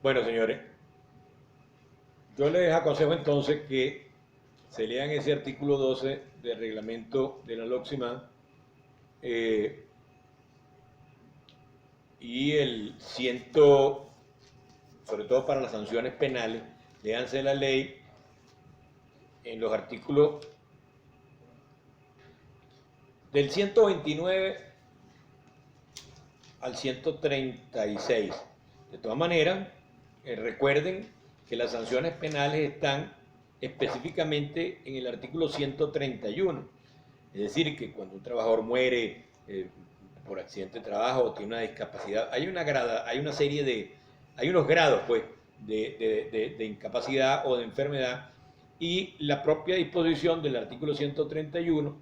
Bueno, señores, yo les aconsejo entonces que se lean ese artículo 12 del reglamento de la LOCSIMAN y el ciento, sobre todo para las sanciones penales, léanse la ley en los artículos del 129 al 136. De todas maneras, recuerden que las sanciones penales están específicamente en el artículo 131. Es decir, que cuando un trabajador muere por accidente de trabajo o tiene una discapacidad, hay una serie de, hay unos grados pues de incapacidad o de enfermedad, y la propia disposición del artículo 131,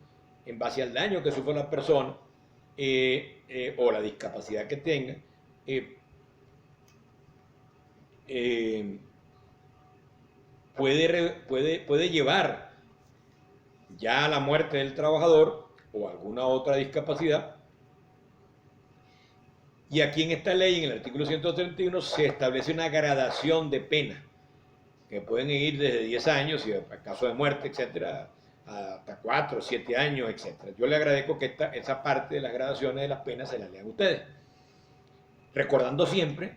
en base al daño que sufre la persona o la discapacidad que tenga, puede llevar ya a la muerte del trabajador o alguna otra discapacidad. Y aquí en esta ley, en el artículo 131, se establece una gradación de pena, que pueden ir desde 10 años, y en caso de muerte, etcétera, hasta 4, 7 años, etcétera. Yo le agradezco que esa parte de las gradaciones de las penas se las lean ustedes, recordando siempre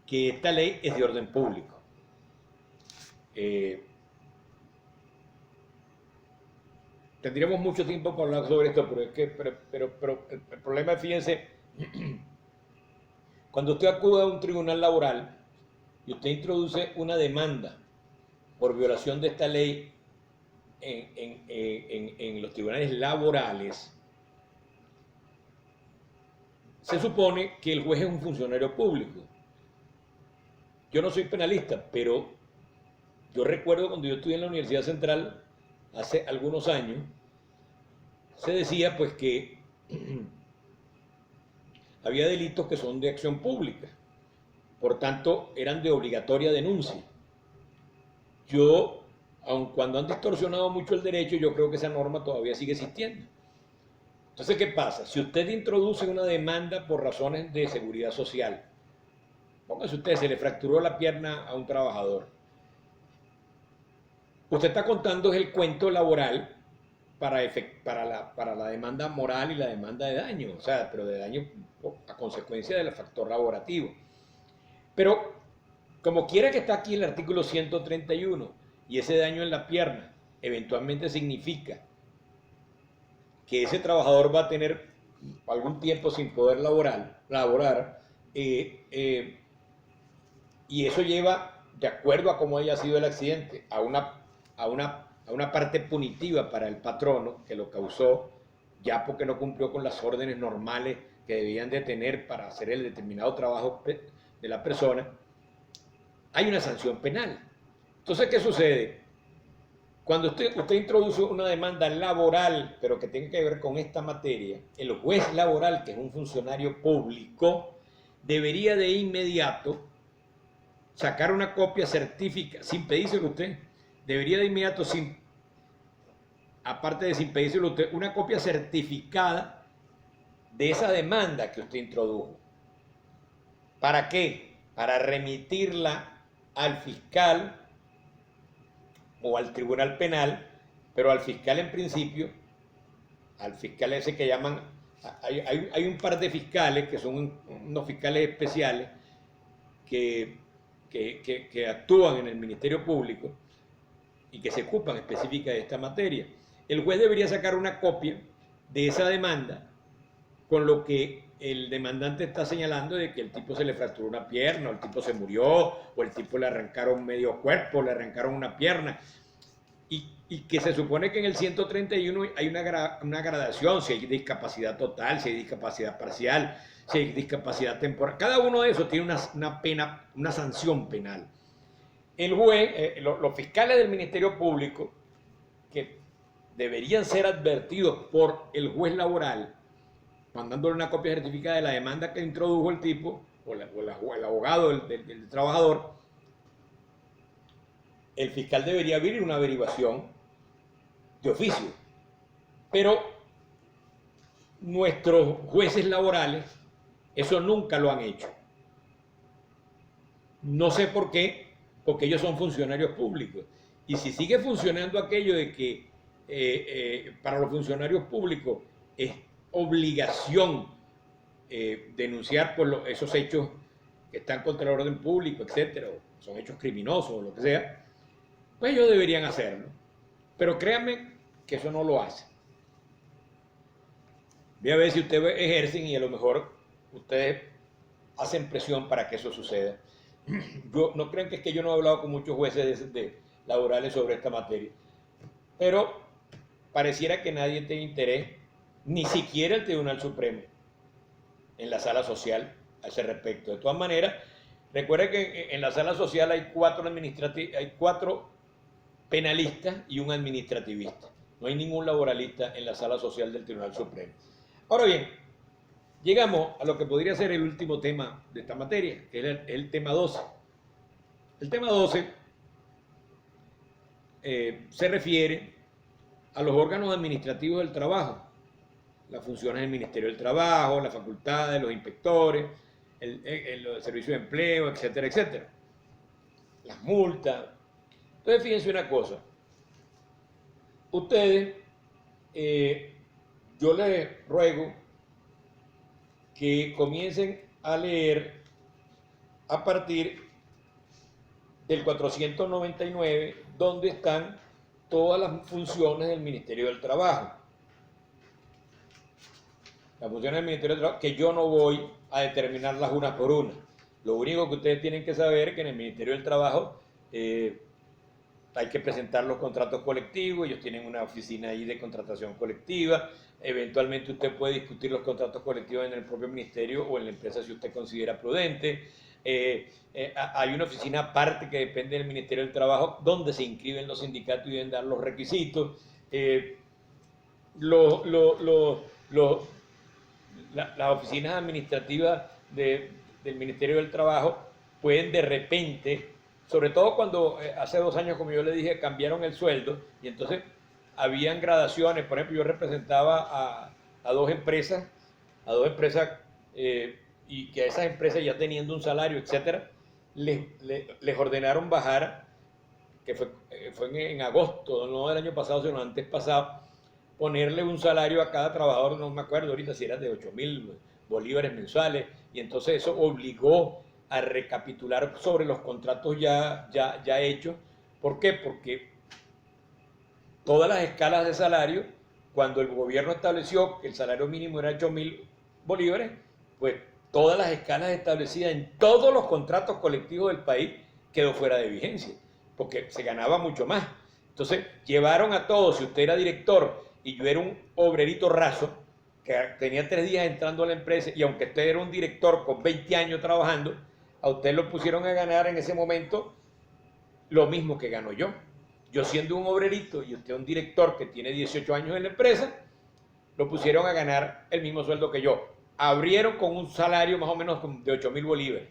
que esta ley es de orden público. Tendríamos mucho tiempo para hablar sobre esto, pero es que pero el problema es, fíjense, cuando usted acude a un tribunal laboral y usted introduce una demanda por violación de esta ley en los tribunales laborales, se supone que el juez es un funcionario público. Yo no soy penalista, pero yo recuerdo cuando yo estudié en la Universidad Central hace algunos años, se decía pues que había delitos que son de acción pública, por tanto eran de obligatoria denuncia. Yo, aun cuando han distorsionado mucho el derecho, yo creo que esa norma todavía sigue existiendo. Entonces, ¿qué pasa? Si usted introduce una demanda por razones de seguridad social, póngase usted, se le fracturó la pierna a un trabajador, usted está contando el cuento laboral para la demanda moral y la demanda de daño, o sea, pero de daño a consecuencia del factor laborativo. Pero, como quiera que está aquí el artículo 131, y ese daño en la pierna eventualmente significa que ese trabajador va a tener algún tiempo sin poder laborar, y eso lleva, de acuerdo a cómo haya sido el accidente, a una parte punitiva para el patrono que lo causó, ya porque no cumplió con las órdenes normales que debían de tener para hacer el determinado trabajo de la persona, hay una sanción penal. Entonces, ¿qué sucede? Cuando usted introduce una demanda laboral, pero que tenga que ver con esta materia, el juez laboral, que es un funcionario público, debería de inmediato sacar una copia certificada, sin pedírselo usted, debería de inmediato, aparte de sin pedírselo usted, una copia certificada de esa demanda que usted introdujo. ¿Para qué? Para remitirla al fiscal o al tribunal penal, pero al fiscal en principio, al fiscal ese que llaman, hay un par de fiscales que son unos fiscales especiales que actúan en el Ministerio Público y que se ocupan específica de esta materia. El juez debería sacar una copia de esa demanda con lo que el demandante está señalando de que el tipo se le fracturó una pierna, o el tipo se murió, o el tipo le arrancaron medio cuerpo, le arrancaron una pierna, y que se supone que en el 131 hay una gradación, si hay discapacidad total, si hay discapacidad parcial, si hay discapacidad temporal. Cada uno de esos tiene una pena, una sanción penal. El juez, los fiscales del Ministerio Público, que deberían ser advertidos por el juez laboral, mandándole una copia certificada de la demanda que introdujo el tipo, o el abogado del trabajador, el fiscal debería abrir una averiguación de oficio. Pero nuestros jueces laborales eso nunca lo han hecho. No sé por qué, porque ellos son funcionarios públicos. Y si sigue funcionando aquello de que para los funcionarios públicos es obligación denunciar por esos hechos que están contra el orden público, etcétera, o son hechos criminosos o lo que sea, pues ellos deberían hacerlo. Pero créanme que eso no lo hacen. Voy a ver si ustedes ejercen y a lo mejor ustedes hacen presión para que eso suceda. Yo, no crean que es que yo no he hablado con muchos jueces laborales sobre esta materia, pero pareciera que nadie tiene interés, ni siquiera el Tribunal Supremo, en la sala social a ese respecto. De todas maneras, recuerden que en la sala social hay cuatro penalistas y un administrativista. No hay ningún laboralista en la sala social del Tribunal Supremo. Ahora bien, llegamos a lo que podría ser el último tema de esta materia, que es el tema 12. El tema 12 se refiere a los órganos administrativos del trabajo, las funciones del Ministerio del Trabajo, las facultades, los inspectores, el servicio de empleo, etcétera, etcétera. Las multas. Entonces, fíjense una cosa. Ustedes, yo les ruego que comiencen a leer a partir del 499, donde están todas las funciones del Ministerio del Trabajo. Las funciones del Ministerio del Trabajo, que yo no voy a determinarlas una por una. Lo único que ustedes tienen que saber es que en el Ministerio del Trabajo hay que presentar los contratos colectivos, ellos tienen una oficina ahí de contratación colectiva, eventualmente usted puede discutir los contratos colectivos en el propio ministerio o en la empresa si usted considera prudente. Hay una oficina aparte que depende del Ministerio del Trabajo donde se inscriben los sindicatos y deben dar los requisitos. Las oficinas administrativas del Ministerio del Trabajo pueden de repente, sobre todo cuando hace 2 años, como yo le dije, cambiaron el sueldo y entonces habían gradaciones. Por ejemplo, yo representaba a dos empresas, y que a esas empresas, ya teniendo un salario, etcétera, les ordenaron bajar, que fue en agosto, no del año pasado, sino antes pasado, ponerle un salario a cada trabajador, no me acuerdo ahorita si era de 8.000 bolívares mensuales, y entonces eso obligó a recapitular sobre los contratos ya hechos. ¿Por qué? Porque todas las escalas de salario, cuando el gobierno estableció que el salario mínimo era 8.000 bolívares, pues todas las escalas establecidas en todos los contratos colectivos del país quedó fuera de vigencia, porque se ganaba mucho más. Entonces llevaron a todos, si usted era director y yo era un obrerito raso, que tenía 3 días entrando a la empresa, y aunque usted era un director con 20 años trabajando, a usted lo pusieron a ganar en ese momento lo mismo que gano yo. Yo siendo un obrerito y usted un director que tiene 18 años en la empresa, lo pusieron a ganar el mismo sueldo que yo. Abrieron con un salario más o menos de 8.000 bolívares.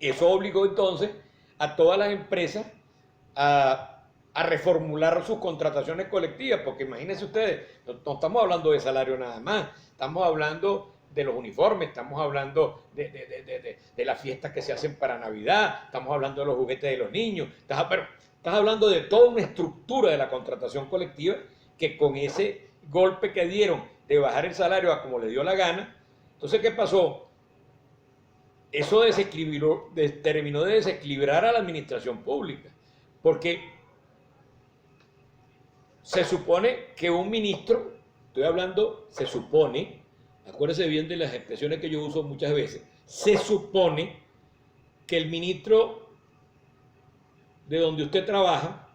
Eso obligó entonces a todas las empresas a reformular sus contrataciones colectivas, porque imagínense ustedes, no estamos hablando de salario nada más, estamos hablando de los uniformes, estamos hablando de las fiestas que se hacen para Navidad, estamos hablando de los juguetes de los niños, estás hablando de toda una estructura de la contratación colectiva que con ese golpe que dieron de bajar el salario a como le dio la gana, entonces ¿qué pasó? Eso terminó de desequilibrar a la administración pública, porque se supone que un ministro, estoy hablando, se supone, acuérdese bien de las expresiones que yo uso muchas veces, se supone que el ministro de donde usted trabaja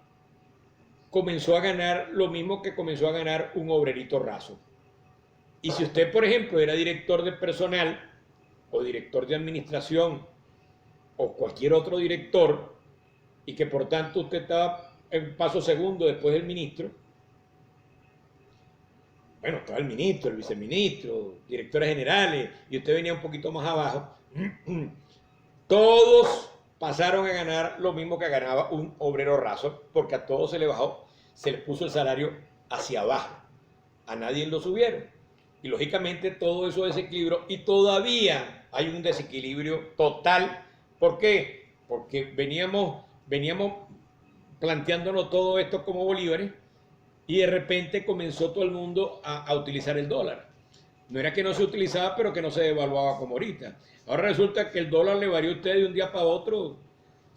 comenzó a ganar lo mismo que comenzó a ganar un obrerito raso. Y si usted, por ejemplo, era director de personal o director de administración o cualquier otro director, y que por tanto usted estaba en paso segundo después del ministro, bueno, estaba el ministro, el viceministro, directores generales, y usted venía un poquito más abajo, todos pasaron a ganar lo mismo que ganaba un obrero raso, porque a todos se les puso el salario hacia abajo, a nadie lo subieron. Y lógicamente todo eso desequilibró, y todavía hay un desequilibrio total ¿Por qué? Porque veníamos planteándonos todo esto como bolívares y de repente comenzó todo el mundo a utilizar el dólar. No era que no se utilizaba, pero que no se devaluaba como ahorita. Ahora resulta que el dólar le varió a usted de un día para otro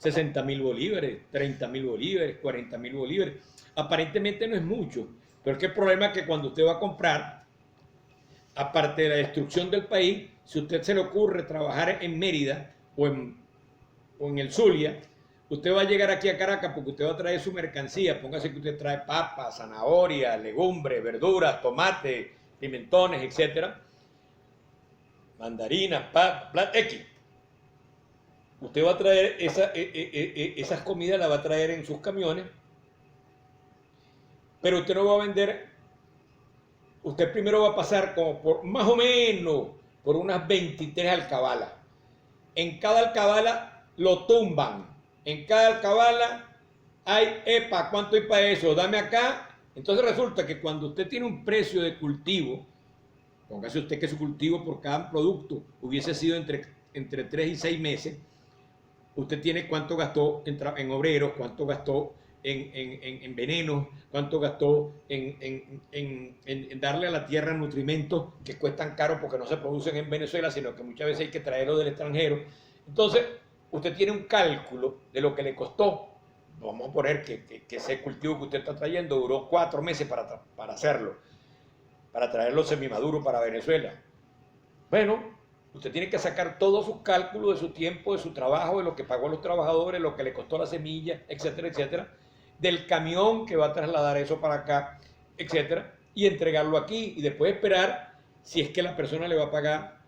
60.000 bolívares, 30.000 bolívares, 40.000 bolívares. Aparentemente no es mucho, pero es que el problema es que cuando usted va a comprar, aparte de la destrucción del país, si a usted se le ocurre trabajar en Mérida o en el Zulia, usted va a llegar aquí a Caracas porque usted va a traer su mercancía. Póngase que usted trae papas, zanahoria, legumbres, verduras, tomates, pimentones, etcétera, mandarinas, X. Usted va a traer esas comidas, las va a traer en sus camiones, pero usted no va a vender. Usted primero va a pasar como por más o menos por unas 23 alcabalas. En cada alcabala lo tumban. En cada alcabala hay, epa, ¿cuánto hay para eso? Dame acá. Entonces resulta que cuando usted tiene un precio de cultivo, póngase usted que su cultivo por cada producto hubiese sido entre 3 y 6 meses, usted tiene cuánto gastó en obreros, cuánto gastó en venenos, cuánto gastó en darle a la tierra nutrimentos que cuestan caro porque no se producen en Venezuela, sino que muchas veces hay que traerlo del extranjero. Entonces, usted tiene un cálculo de lo que le costó. Vamos a poner que ese cultivo que usted está trayendo duró 4 meses para hacerlo, para traerlo semimaduro para Venezuela. Bueno, usted tiene que sacar todos sus cálculos de su tiempo, de su trabajo, de lo que pagó a los trabajadores, lo que le costó la semilla, etcétera, etcétera, del camión que va a trasladar eso para acá, etcétera, y entregarlo aquí y después esperar si es que la persona le va a pagar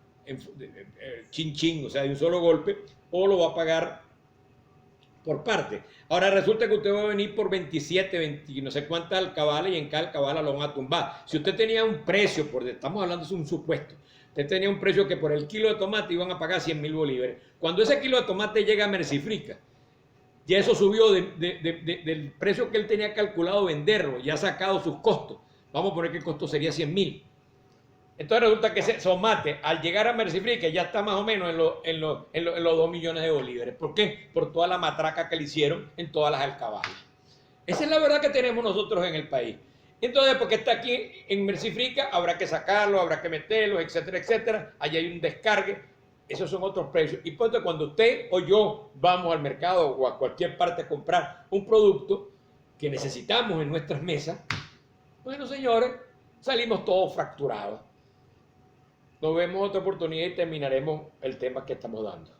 chin chin, o sea, de un solo golpe, o lo va a pagar por parte. Ahora resulta que usted va a venir por 27, 20, no sé cuántas alcabalas y en cada alcabala lo van a tumbar. Si usted tenía un precio, estamos hablando de un supuesto, usted tenía un precio que por el kilo de tomate iban a pagar 100.000 bolívares. Cuando ese kilo de tomate llega a Mercifrica, ya eso subió del precio que él tenía calculado venderlo, ya ha sacado sus costos. Vamos a poner que el costo sería 100.000. Entonces resulta que ese tomate, al llegar a Mercifrica, ya está más o menos en los 2 millones de bolívares. ¿Por qué? Por toda la matraca que le hicieron en todas las alcabalas. Esa es la verdad que tenemos nosotros en el país. Entonces, porque está aquí en Mercifrica, habrá que sacarlo, habrá que meterlo, etcétera, etcétera. Allí hay un descargue. Esos son otros precios. Y pues cuando usted o yo vamos al mercado o a cualquier parte a comprar un producto que necesitamos en nuestras mesas, bueno, señores, salimos todos fracturados. Nos vemos otra oportunidad y terminaremos el tema que estamos dando.